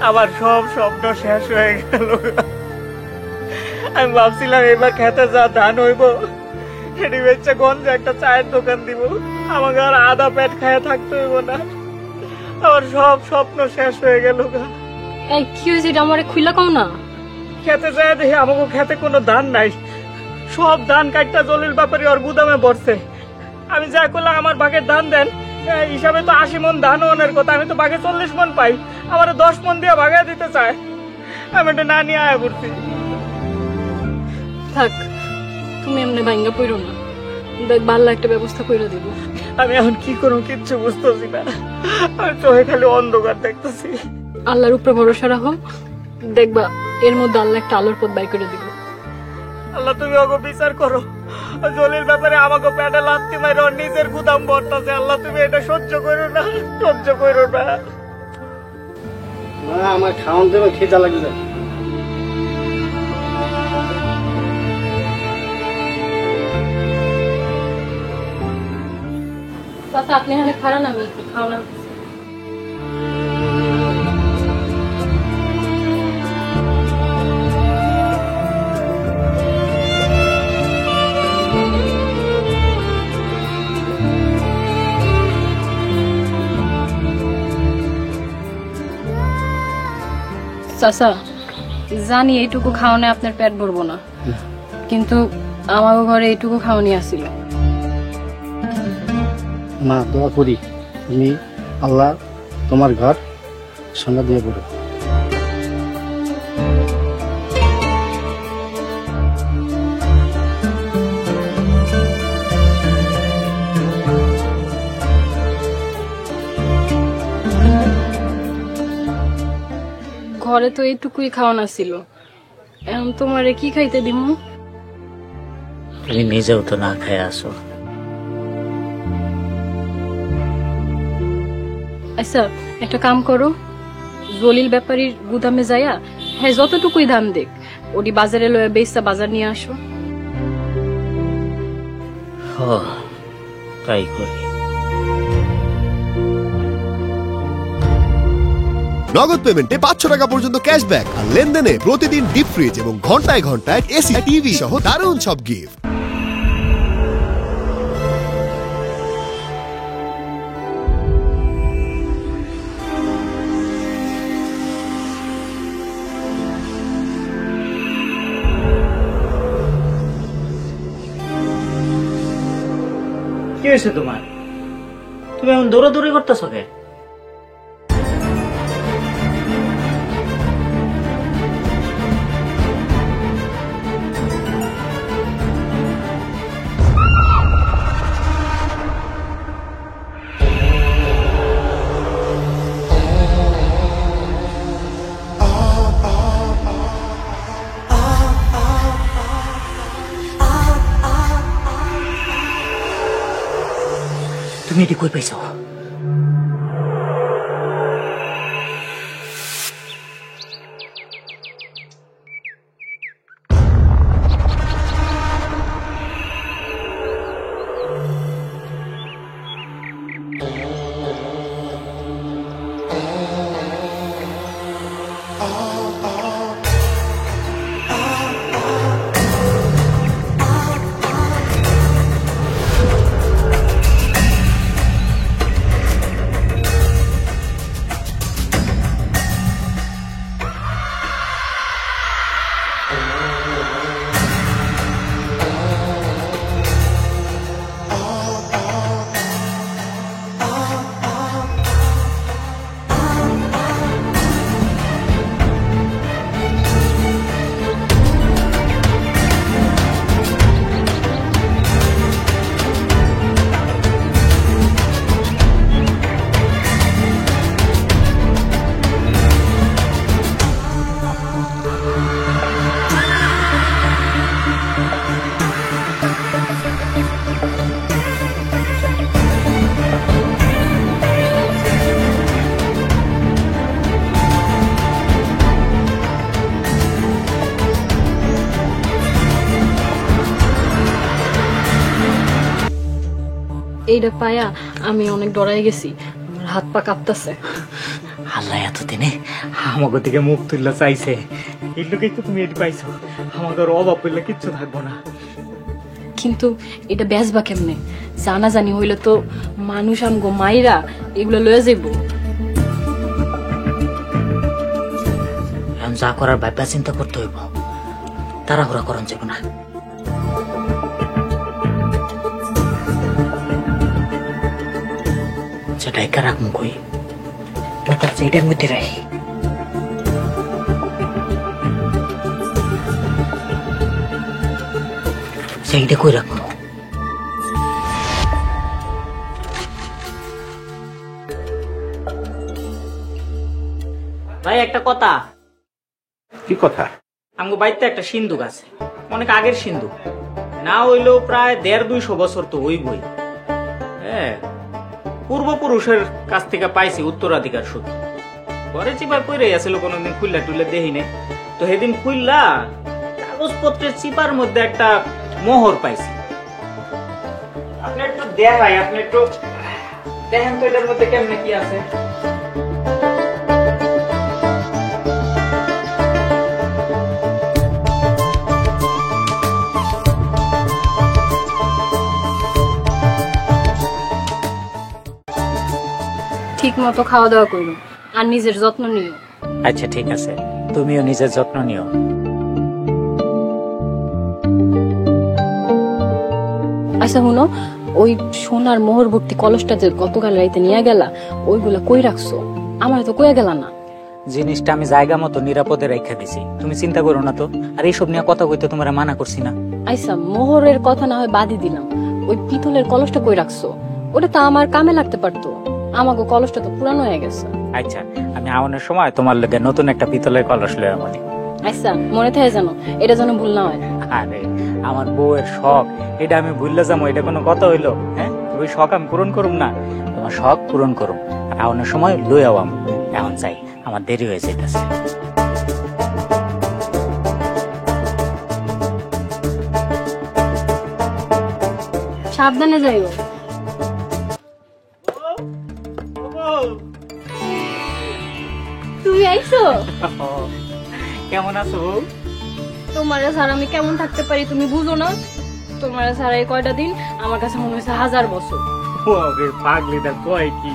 আমার সব স্বপ্ন শেষ হয়ে গেল। আমি ভাবছিলাম এবার খেতে যা ধান হইব সেটি বেচে গঞ্জে একটা চায়ের দোকান দিব, আমাকে আর আধা পেট খায় থাকতে হইব না। আমার সব স্বপ্ন শেষ হয়ে গেল। এই কি হয়েছে এটা আমারে খুইলা কও না। খেতে যায় দেখি আমাকে খেতে কোনো ধান নাই, সব ধান কাটটা জলিল ব্যাপারী ওর গুদামে পড়ছে। আমি যা করলাম আমার ভাগের ধান দেন, হিসাবে তো 80 মন ধান ওনের কথা, আমি তো ভাগে 40 মন পাই, আমার 10 মন দিয়ে ভাগে দিতে চায়। আমি এটা না নিয়ে আয়া পড়ছি। থাক তুমি এমনি ভাঙ্গা পড়ো না, দেখ ভালো একটা ব্যবস্থা করে দেব। আমি এখন কি করবো কিচ্ছু বুঝতেছি না, আমি চোখে খালি অন্ধকার দেখতেছি। আল্লাহর উপরে ভরসা রাখো, দেখবা এর মধ্যে আল্লাহ একটা আলোর পথ বাই করে দিব। আল্লাহ তুমি ওকে বিচার করো, জলির ব্যাপারে আমাকে প্যাডে লাত্তি মাইরে ওর নিজের গুদাম ভরতাছে। আল্লাহ তুমি এটা সহ্য করো না, সহ্য করো না। আমার খাওয়ান দেবে, খিদা লাগবে। চাচা আপনি এখানে খারান, আমি একটু খাওয়া। চাচা জানি এইটুকু খাওয়ানে আপনার পেট ভরবো না, কিন্তু আমার ঘরে এইটুকু খাওয়ানি আসিল। মা দোয়া করি তুমি আল্লাহ তোমার ঘর সোনা দিয়ে পড়ো। ঘরে তো এইটুকুই খাওয়ানো ছিল, এখন তোমারে কি খাইতে দিমু? তুমি নিজেও তো না খেয়ে আসো। আচ্ছা একটা কাম করো, জলিল ব্যাপারীর গুদামে যাইয়া হ্যাঁ যতটুকুই ধান দেখ ওটি বাজারে লয়ে বেচা বাজার নিয়ে আসো। তাই করি। নগদ পেমেন্টে 500 টাকা পর্যন্ত ক্যাশব্যাক আর লেনদেনে প্রতিদিন ডিপ ফ্রিজ এবং ঘন্টায় ঘন্টায় এসি টিভি সহ দারুণ সব গিফট। কি হয়েছে তোমার? তুমি এখন দৌড়াদৌড়ি করতেছো কে? তুমি এটি কই পাইছো? এইটা পায়া আমি অনেক ডরাই গেছি, আমার হাত পা কাঁপতেছে। আল্লাহ এতদিনে আমাকে দিকে মুখ তুললে চাইছে। এই লোকেই তো তুমি এটি পাইছো, আমাদের অভাব পেলে কিচ্ছু থাকবো না। কিন্তু এটা বেচবা কেমনে? জানা জানি হইলে তো মানুষ আমগো মাইরা এগুলো লয়ে যাইব। এখন যা করার ভাবনা চিন্তা করতে হইব, তাড়াহুড়া করন যাব না। সেটা একা রাখবো কই, এটার মধ্যে রাখি। সেইটা কই রাখবো? ভাই একটা কথা, কি কথা? আমগো বাড়িতে একটা সিন্ধুক আছে, অনেক আগের সিন্ধুক, না হইলেও প্রায় 150-200 বছর তো হইবই। হ্যাঁ, পূর্বপুরুষের কাছ থেকে পাইছি উত্তরাধিকার সূত্রে। ঘরে চিপার পরে আসলে কোনোদিন খুললা টুললে দেখি নাই, তো সেদিন খুললা কাগজপত্রের চিপার মধ্যে একটা মোহর পাইছি। আপনি একটু দেখাই, আপনি একটু দেখেন তো এটার মধ্যে কেমনে কি আছে। ঠিক মতো খাওয়া দাওয়া করো আর নিজের যত্ন নিও। আচ্ছা ঠিক আছে, তুমিও নিজের যত্ন নিও। আচ্ছা শুনো, ওই সোনার মোহর ভর্তি কলসটা যে গতকাল রাইতে নিয়ে গেলা, ওইগুলা কই রাখছো? আমার তো কইয়া গেলা না। জিনিসটা আমি জায়গা মতো নিরাপদে রেখে দিছি, তুমি চিন্তা করো না তো। আর এইসব নিয়ে কথা কইতে তোমার মানা করছি না। আচ্ছা মোহরের কথা না হয় বাদই দিলাম, ওই পিতলের কলসটা কই রাখছো? ওটা তো আমার কামে লাগতে পারতো, আমাকে কলসটা তো পুরানো হয়ে গেছে। আচ্ছা, আমি আওয়ানোর সময় তোমার লগে নতুন একটা পিতলের কলস লয়ে আমনি। আচ্ছা মনে থাকে জানো, এটা যেন ভুল না হয়। আরে আমার বউয়ের শখ, এটা আমি ভুললে যাবো? এটা কোনো কথা হইলো? হ্যাঁ, ওই শখ আমি পূরণ করুম না? তোমার শখ পূরণ করুম, আর আওয়ানোর সময় লই আওয়াম। এখন চাই, আমার দেরি হয়ে যাইতেছে। সাবধানে যাইও। তুমি আইছো? কেমন আছো? তোমার ছাড়া আমি কেমন থাকতে পারি তুমি বুঝো না? তোমার ছাড়া এই কয়টা দিন আমার কাছে মনে হয়েছে 1000 বছর। পাগলিটা কয় কি?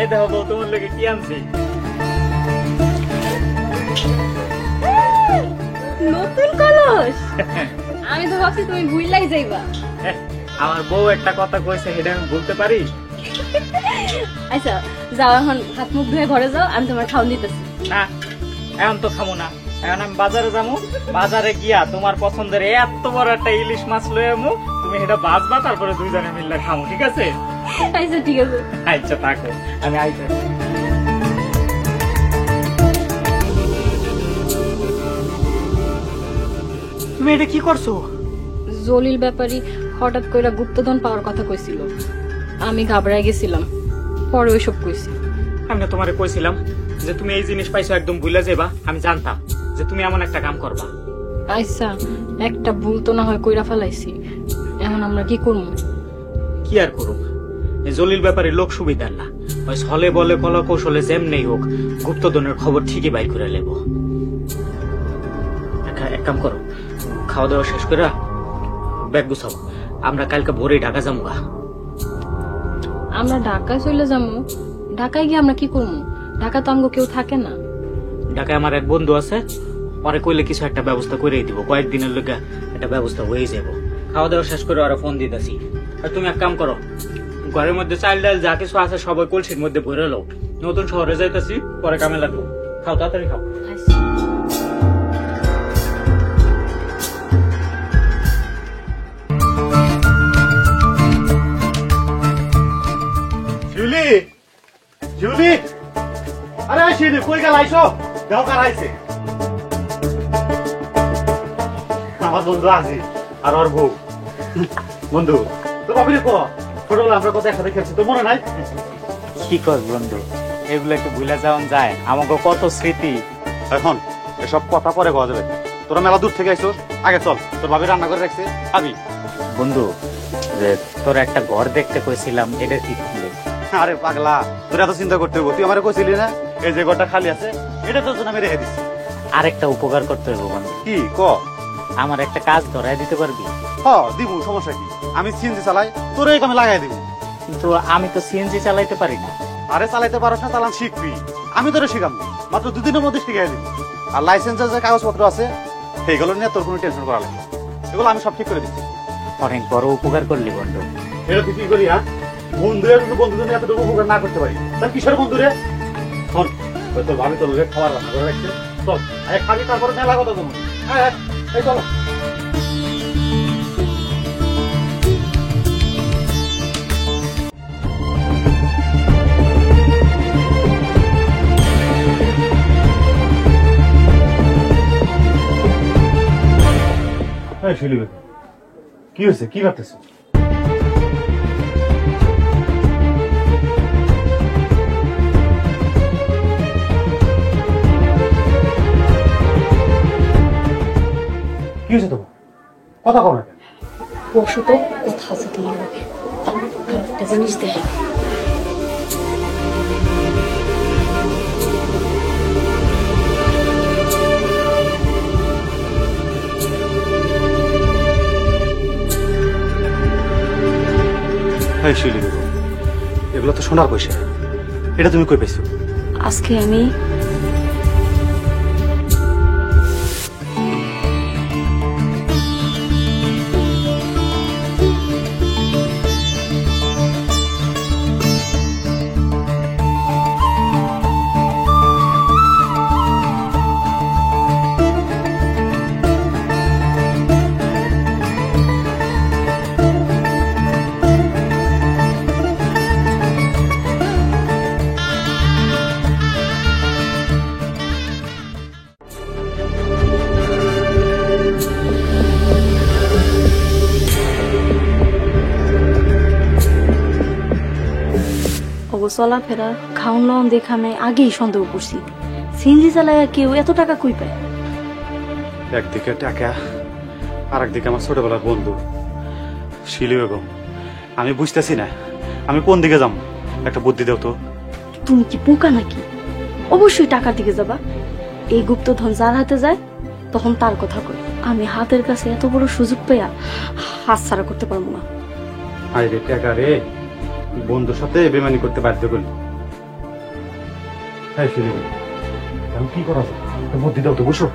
এ দেখো বউ, তোমার লোকে কি আনছি। নতুন কলস? আমি তো ভাবছি তুমি ভুইলাই যাইবা। আমার বউ একটা কথা কইছে, সেটা আমি বলতে পারি? আচ্ছা যাও, এখন হাত মুখ ধুয়ে ঘরে যাও, আমি তোমার খাওয়ান দিতেছি। না, এখন তো খামো না। এখন আমি বাজারে যাবো, বাজারে গিয়া তোমার পছন্দের এত বড় একটা ইলিশ মাছ লয়ে আমু, তুমি এটা বাজবা, তারপরে দুইজনে মিললে খামো, ঠিক আছে? আচ্ছা ঠিক আছে। আচ্ছা থাকো, আমি আইতে। তুমি এটা কি করছো? জলিল ব্যাপারী হঠাৎ কইরা গুপ্তধন পাওয়ার কথা কইছিল, আমি ঘাবড়ায় গেছিলাম, পরে ওইসব কইছি। আমি না তোমারে কইছিলাম যে তুমি এই জিনিস পাইছো, একদম ভুলে যাবা। আমি জানতাম যে তুমি এমন একটা কাম করবা। আচ্ছা একটা ভুল তো না হয় কইরা ফেলাইছি, এখন আমরা কি করবো? কি আর করুম, এই জলিল ব্যাপারে লোক সুবিধার না, ওই ছলে বলে কলা কৌশলে যেমনি হোক গুপ্তধনের খবর ঠিকই বাইর করে নেব। এক কাম করো, খাওয়া দাওয়া শেষ করে ব্যাগ গুছাবো, আমরা কালকে ভোরে ঢাকা যাবো। আমরা ঢাকায় চলে যাবো? ঢাকায় গিয়ে আমরা কি করবো? ঢাকা তো আমগো কেউ থাকে না। ঢাকায় আমার এক বন্ধু আছে, পরে কইলে কিছু একটা ব্যবস্থা করে দিব, কয়েকদিনের লোকে একটা ব্যবস্থা হয়ে যাবো। খাওয়া দাওয়া শেষ করে ওরা ফোন দিতেছি। আর তুমি এক কাম করো, ঘরের মধ্যে চাল ডাল যা কিছু আছে সবাই কলসির মধ্যে ভরে লো, নতুন শহরে যাইতেছি, পরে কামে লাগবো। খাও, তাড়াতাড়ি খাও। শিউলি, শিউলি, আরে শিউলি কই গেল? আইসো, দেহ কার আইছে? আমার বন্ধু আজি আর ওর বউ। বন্ধু তো ভাবিলে কো, ছোটবেলা আমরা কত একসাথে খেলছি, তো মনে নাই? কি কর বন্ধু, এগুলো একটু ভুলে যাওয়া যায়? আমাকে কত স্মৃতি। এখন এসব কথা পরে কওয়া যাবে। তোরা মেলা দূর থেকে আইসো, আগে চল, তোর ভাবি রান্না করে রাখছে, খাবি। বন্ধু, যে তোর একটা ঘর দেখতে কইছিলাম, এটা কি করলি? আরে পাগলা, তোর এত চিন্তা করতে হইব? তুই আমারে কইছিলি না এই যে ঘরটা খালি আছে এটা তোর জন্য আমি রেখে দিচ্ছি। আরেকটা উপকার করতে হবে বন্ধু, কি ক? আমার একটা কাজ ধরায় দিতে পারবি? দিব, সমস্যা কি? আমি সিএনজি চালাই, তোর এই কামে লাগাই দিব। কিন্তু আমি তো সিএনজি চালাইতে পারি না। আরে চালাইতে পারছ না, চালান শিখবি, আমি তোরে শিখাবো, মাত্র 2 দিনের মধ্যে শিখাই দিব। আর লাইসেন্সের যে কাগজপত্র আছে সেইগুলো নিয়ে তোর কোনো টেনশন করা লাগবে না। এগুলো আমি সব ঠিক করে দিচ্ছি। অনেক বড় উপকার করলি বন্ধু। এটা তুই কি করি? হ্যাঁ, বন্ধুদের নিয়ে এতটুকু উপকার না করতে পারি তার কিসের বন্ধু রে? শোন, ওই তোর ভাবি তোর খাবার রান্না করে রাখছে, চল আরে খাবি, তারপরে মেলা কথা তুমি। হ্যাঁ, এই চলো। কি হয়েছে? কি ভাবতেছো? কি হয়েছে তোমার? কথা কও না কেন? বসো তো, কথা আছে তোমার লগে। একটা জিনিস দেখে হ্যাঁ শিলি, এগুলো তো সোনার পয়সা, এটা তুমি কই পাইছো? আজকে আমি চলাফেরা খাওন লন দেখা আমি আগেই সন্দেহ করছি। সিএনজি চালায় কেউ এত টাকা কই পায়? একদিকে টাকা আর একদিকে আমার ছোটবেলার বন্ধু শিলি বেগম। আমি বুঝতেছি না আমি কোন দিকে যাবো, একটা বুদ্ধি দাও তো। তুমি কি বোকা নাকি? অবশ্যই টাকার দিকে যাবা। এই গুপ্তধন যার হাতে যায় তখন তার কথা কই। আমি হাতের কাছে এত বড় সুযোগ পেয়া হাত ছাড়া করতে পারবো না। আরে রে টাকা রে, বন্ধুর সাথে বেমানি করতে বাধ্য করলি। হ্যাঁ শিলি বেগম, এখন কি করা যায়? একটা বুদ্ধি দাও তো। বসো।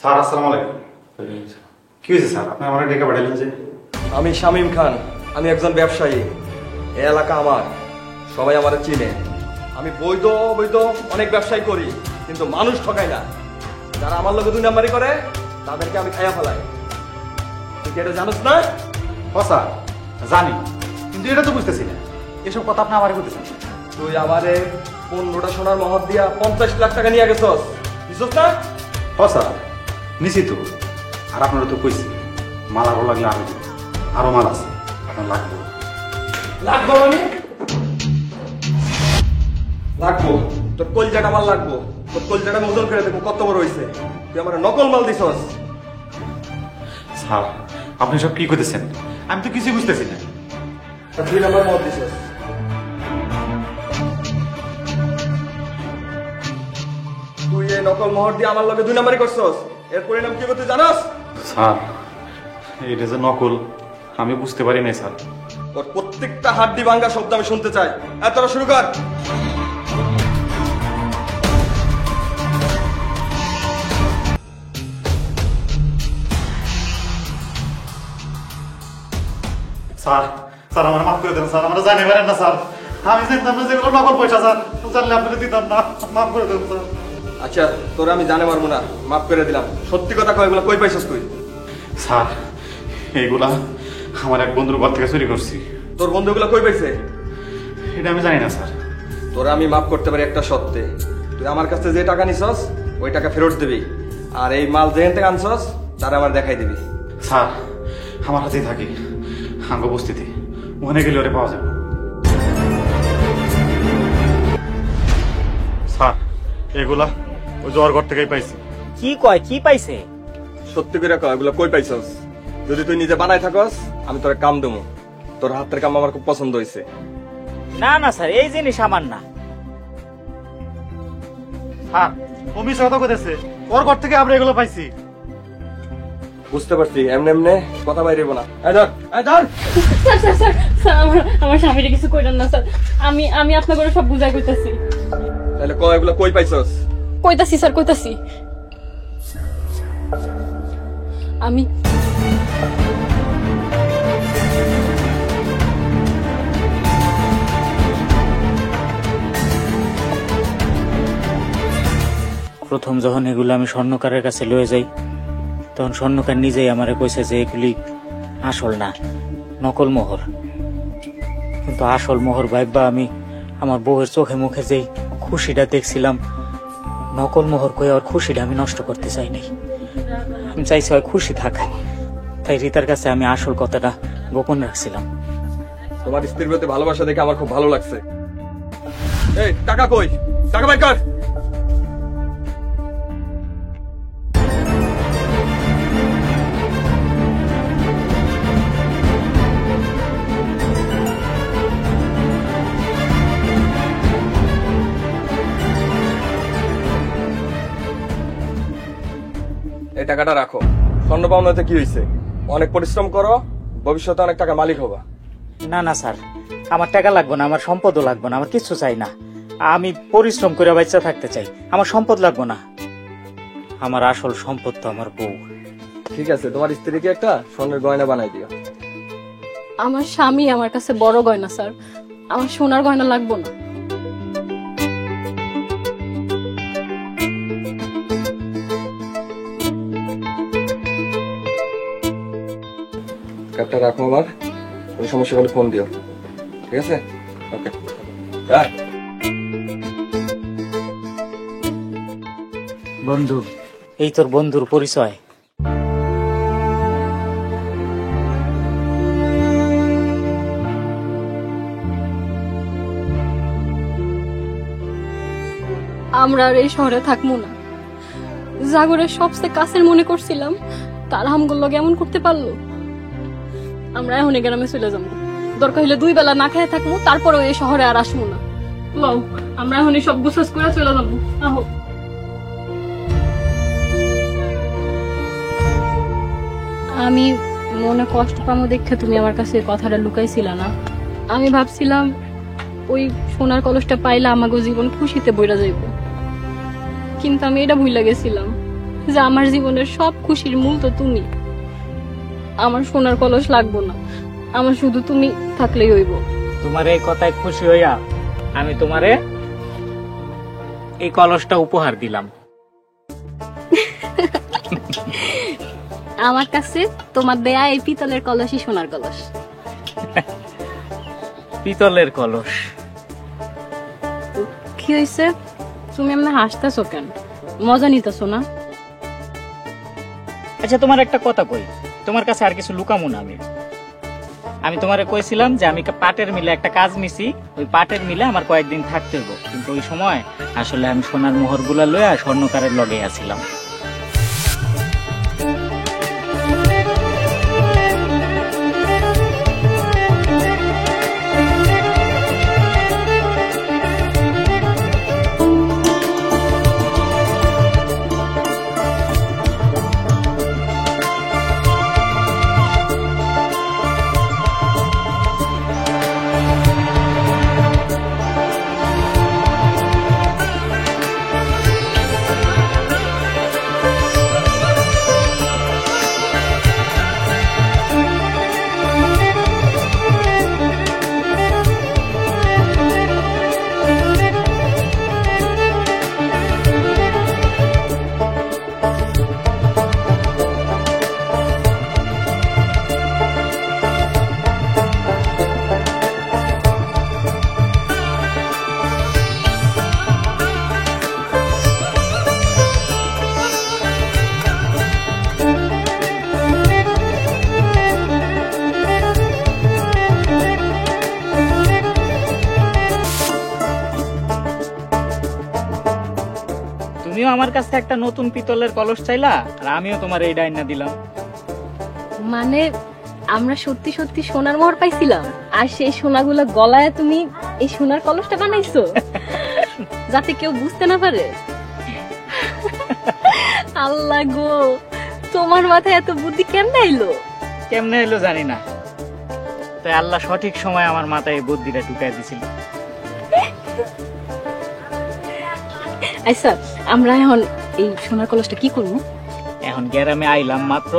স্যার আসসালামু আলাইকুম। কি হয়েছে স্যার, আপনি আমার ডেকে পাঠালেন যে? আমি শামীম খান, আমি একজন ব্যবসায়ী। এই এলাকা আমার, সবাই আমার চিনে। আমি বৈধ অবৈধ অনেক ব্যবসায় করি, কিন্তু মানুষ ঠকাই না। যারা আমার লোকে 2 নাম্বারি করে তাদেরকে আমি খাইয়া ফেলাই। তুই কি এটা জানোস না? ও স্যার জানি, কিন্তু এটা তো বুঝতেছি না, এসব কথা আপনি আমারে বলতেছেন। তুই আমারে 15টা সোনার মহর দিয়া 50 লাখ টাকা নিয়ে গেছস, বুঝছস না? ও স্যার নিছি তো, আর আপনারা তো কইছি মাল আরো লাগলে আরো দিন, আরো মাল আছে আপনার লাগবে। লাগবো মানে? লাগবো, তোর কলজাটা মাল লাগবো। তোর কলজাটা ওজন করে দেখবো কত বড় হয়েছে। তুই আমার নকল মাল দিছস। স্যার আপনি সব কি করতেছেন? আমি তো কিছু বুঝতেছি না। 2 নাম্বার মহর দিছস। তুই এই নকল মোহর দিয়ে আমার লগে 2 নাম্বারি করছস। এর পরিণাম কি হবে তুই জানাস? স্যার এটা যে নকল আমি বুঝতে পারি নাই স্যার। ওর প্রত্যেকটা হাড্ডি ভাঙা শব্দ আমি শুনতে চাই। তোরা শুরু কর। স্যার স্যার আমার মাফ করে দেন স্যার, আমরা জানি পারেন না স্যার, আমি জানতাম না যেগুলো নকল পয়সা স্যার, জানলে আপনাকে দিতাম না, মাফ করে দেন স্যার। আচ্ছা তোরা আমি জানে পারবো না, মাফ করে দিলাম। সত্যি কথা কয়, এগুলো কই পাইছস তুই? স্যার এইগুলা আমার এক বন্ধুর ঘর থেকে চুরি করছি। তোর বন্ধুগুলো কই পাইছে? এটা আমি জানি না স্যার। তোরা আমি মাফ করতে পারি একটা শর্তে। তুই আমার কাছে যে টাকা নিছস ওই টাকা ফেরত দিবি, আর এই মাল যেখান থেকে আনছস তারা আমার দেখাই দিবি। স্যার আমার হাতেই থাকি, আঙ্গ বস্তিতে, ওখানে গেলে ওরে পাওয়া যাবে। স্যার এগুলা ওই জোয়ার ঘর থেকেই পাইছি। কি কয়, কি পাইছে? সত্যি করে কয় এগুলো কই পাইছস? যদি তুই নিজে বানাই থাকস আমি তোর কাম দেবো। তোর হাতের কাম আমার খুব পছন্দ হয়েছে। না না স্যার, এই জিনিস আমার না। হ্যাঁ ও মিস কথা কইতেছে, ওর ঘর থেকে আমরা এগুলো পাইছি। বুঝতে পারছি, এমনি এমনি কথা বাইরে না। এই ধর, এই ধর। স্যার স্যার স্যার স্যার আমার স্বামীরে কিছু কইলেন না স্যার। আমি আপনাকে সব বুঝাই কইতাছি। তাহলে কয় এগুলো কই পাইছস? কইতাছি স্যার, কইতাছি। আমি প্রথম যখন এগুলো আমি স্বর্ণকারের কাছে লয়ে যাই, তখন স্বর্ণকার নিজেই আমারে কইছে যে এগুলি আসল না, নকল মোহর। কিন্তু আসল মোহর ভাইবা আমি আমার বউয়ের চোখে মুখে যেই খুশিটা দেখছিলাম, নকল মোহর কই আর খুশিটা আমি নষ্ট করতে চাই নাই। আমি চাইছি হয় খুশি থাক, তাই রিতার কাছে আমি আসল কথাটা গোপন রাখছিলাম। তোমার স্ত্রীর প্রতি ভালোবাসা দেখে আমার খুব ভালো লাগছে। এই টাকা কই? টাকা বের কর। এই টাকাটা রাখো। স্বর্ণ পাওনাতে কি হয়েছে? অনেক পরিশ্রম করো, ভবিষ্যতে অনেক টাকা মালিক হবা। না না স্যার, আমার টাকা লাগবে না, আমার সম্পদও লাগবে না, আমার কিছু চাই না। আমি পরিশ্রম করে বাচ্চা থাকতে চাই, আমার সম্পদ লাগবে না। আমার আসল সম্পদ তো আমার বউ। ঠিক আছে, তোমার স্ত্রীকে একটা স্বর্ণের গয়না বানাই দিও। আমার স্বামী আমার কাছে বড় গয়না স্যার, আমার সোনার গয়না লাগবে না। কার্ডটা রাখো আবার, কোনো সমস্যা হলে ফোন দিও। ঠিক আছে? ওকে। বন্ধু, এই তোর বন্ধুর পরিচয়। আমরা আর এই শহরে থাকবো না। জাগরের সবচেয়ে কাছের মনে করছিলাম, তার হামগুলো কেমন করতে পারলো। আমরা এখন এই গ্রামে চলে যাবো, দরকার হলে 2 বেলা না খেয়ে থাকবো, তারপরেও এই শহরে আর আসবো না। লও, আমরা এখন সব গুছাস করে চলে যাবো। আহো। আমি মনে কষ্ট পাবো দেখে তুমি আমার কাছে কথাটা লুকাইছিলা না। আমি ভাবছিলাম ওই সোনার কলসটা পাইলে আমাকে জীবন খুশিতে বইরা যাইব, কিন্তু আমি এটা ভুলে গেছিলাম যে আমার জীবনের সব খুশির মূল তো তুমি। আমার সোনার কলস লাগবো না, আমার শুধু তুমি থাকলেই হইব। তোমার এই কথায় খুশি হইয়া আমি তোমারে এই কলসটা উপহার দিলাম। আমার কাছে তোমার দেয়া এই পিতলের কলসই সোনার কলস। পিতলের কলস? কি হয়েছে? তুমি এমনি হাসতেছো কেন? মজা নিতেছো না? আচ্ছা, তোমার একটা কথা কই, তোমার কাছে আর কিছু লুকামো না। আমি তোমারে কইছিলাম যে আমি পাটের মিলে একটা কাজ নিছি, ওই পাটের মিলে আমার কয়েকদিন থাকতে হইব, কিন্তু ওই সময় আসলে আমি সোনার মোহর গুলা লইয়া স্বর্ণকারের লগে আছিলাম। তুমিও আমার কাছে একটা নতুন পিতলের কলস চাইলা আর আমিও তোমার এই ডাইনা দিলাম। মানে আমরা সত্যি সত্যি সোনার মোহর পাইছিলাম, আর সেই সোনাগুলো গলায় তুমি এই সোনার কলসটা বানাইছো যাতে কেউ বুঝতে না পারে। আল্লাহ গো, তোমার মাথায় এত বুদ্ধি কেমনে আইলো? কেমনে এলো জানি না, তাই আল্লাহ সঠিক সময় আমার মাথায় এই বুদ্ধিটা ঢুকাই দিছিল। আচ্ছা, আমরা এখন এই সোনার কলসটা কি করবো? এখন গ্রামে আইলাম মাত্র,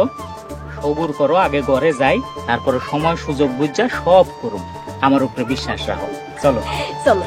সবুর করো, আগে ঘরে যাই, তারপরে সময় সুযোগ বুঝা সব করুম। আমার উপরে বিশ্বাস রাখো, চলো। চলো।